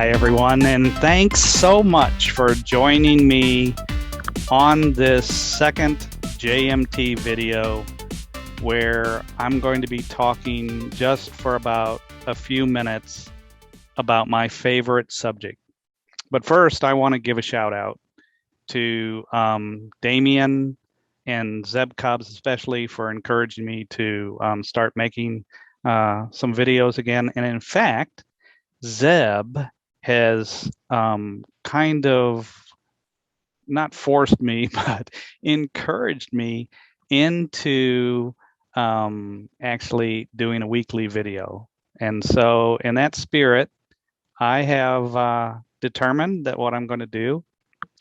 Hi, everyone, and thanks so much for joining me on this second JMT video where I'm going to be talking just for about a few minutes about my favorite subject. But first, I want to give a shout out to Damien and Zeb Cobbs, especially for encouraging me to start making some videos again. And in fact, Zeb has kind of not forced me, but encouraged me into actually doing a weekly video. And so in that spirit, I have determined that what I'm going to do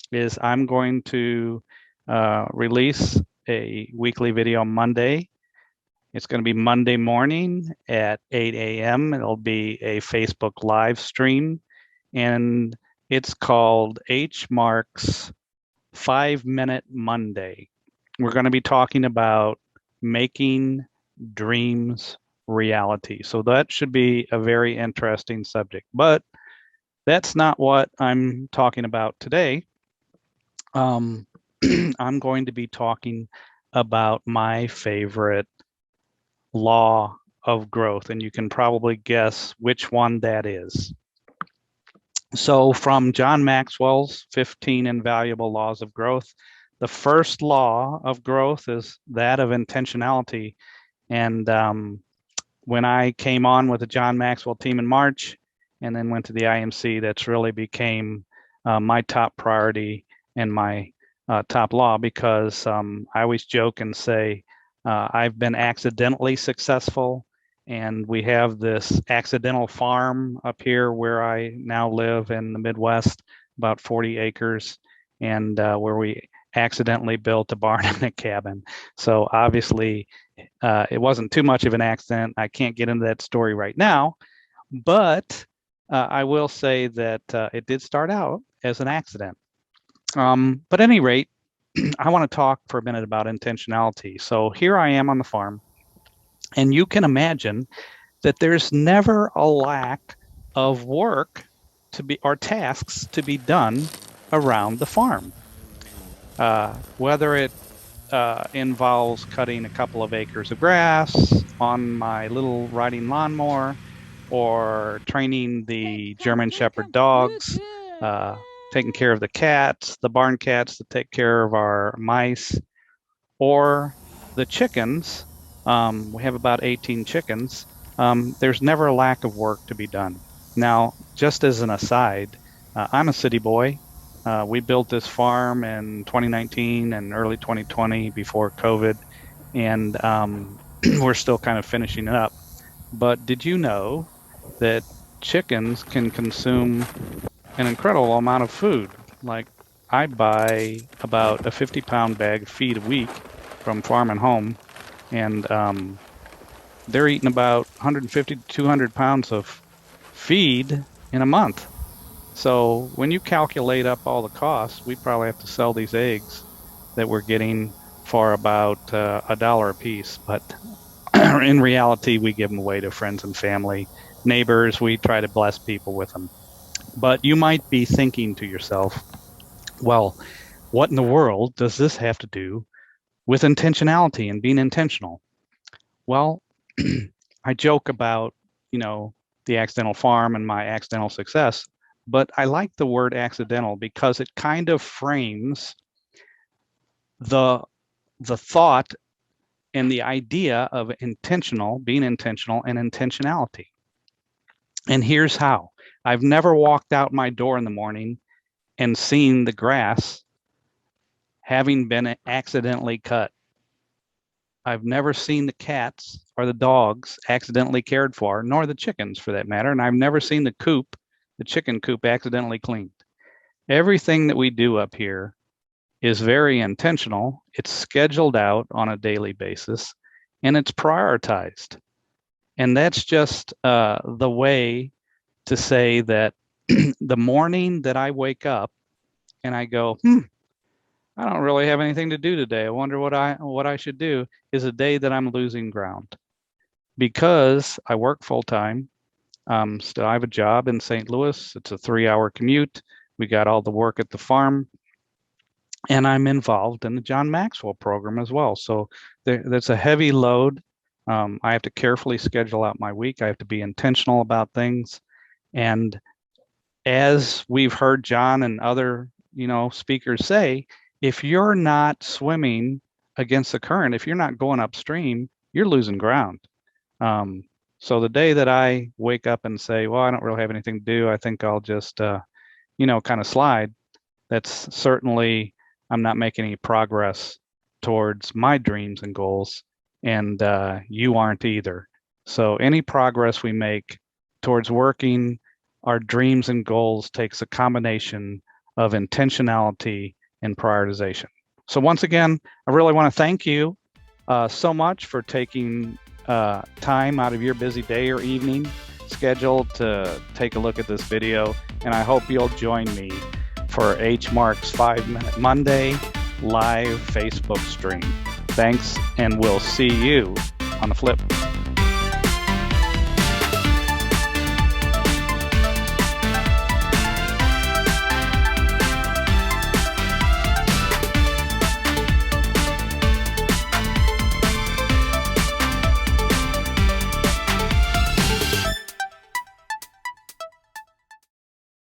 is I'm going to release a weekly video Monday. It's going to be Monday morning at 8 a.m. It'll be a Facebook live stream, and it's called H Marks 5-Minute Monday. We're going to be talking about making dreams reality. So that should be a very interesting subject, but that's not what I'm talking about today. I'm going to be talking about my favorite law of growth, and you can probably guess which one that is. So from John Maxwell's 15 Invaluable Laws of Growth, the first law of growth is that of intentionality. And when I came on with the John Maxwell team in March and then went to the IMC, that's really became my top priority and my top law, because I always joke and say, I've been accidentally successful, and we have this accidental farm up here where I now live in the Midwest, about 40 acres, and where we accidentally built a barn and a cabin. So obviously, it wasn't too much of an accident. I can't get into that story right now, but I will say that it did start out as an accident. But at any rate, I want to talk for a minute about intentionality. So here I am on the farm, and you can imagine that there's never a lack of work to be, or tasks to be done around the farm. Whether it involves cutting a couple of acres of grass on my little riding lawnmower, or training the German Shepherd dogs, taking care of the cats, the barn cats that take care of our mice, or the chickens. We have about 18 chickens. There's never a lack of work to be done. Now, just as an aside, I'm a city boy. We built this farm in 2019 and early 2020 before COVID, and we're still kind of finishing it up. But did you know that chickens can consume an incredible amount of food? Like, I buy about a 50-pound bag of feed a week from Farm and Home, and they're eating about 150 to 200 pounds of feed in a month. So when you calculate up all the costs, we probably have to sell these eggs that we're getting for about $1 a piece. But in reality, we give them away to friends and family, neighbors. We try to bless people with them. But you might be thinking to yourself, well, what in the world does this have to do with intentionality and being intentional? Well, I joke about, the accidental farm and my accidental success, but I like the word accidental because it kind of frames the thought and the idea of being intentional and intentionality. And here's how. I've never walked out my door in the morning and seen the grass having been accidentally cut. I've never seen the cats or the dogs accidentally cared for, nor the chickens for that matter. And I've never seen the chicken coop accidentally cleaned. Everything that we do up here is very intentional. It's scheduled out on a daily basis, and it's prioritized. And that's just the way to say that the morning that I wake up and I go, I don't really have anything to do today, I wonder what I should do, is a day that I'm losing ground, because I work full time. Still, I have a job in St. Louis. It's a 3-hour commute. We got all the work at the farm, and I'm involved in the John Maxwell program as well. So that's a heavy load. I have to carefully schedule out my week. I have to be intentional about things. And as we've heard John and other, speakers say, if you're not swimming against the current, if you're not going upstream, you're losing ground. So the day that I wake up and say, well, I don't really have anything to do, I think I'll just, kind of slide, that's certainly, I'm not making any progress towards my dreams and goals, and you aren't either. So any progress we make towards working our dreams and goals takes a combination of intentionality and prioritization. So once again, I really want to thank you so much for taking time out of your busy day or evening schedule to take a look at this video, and I hope you'll join me for H Mark's 5-Minute Monday live Facebook stream. Thanks, and we'll see you on the flip.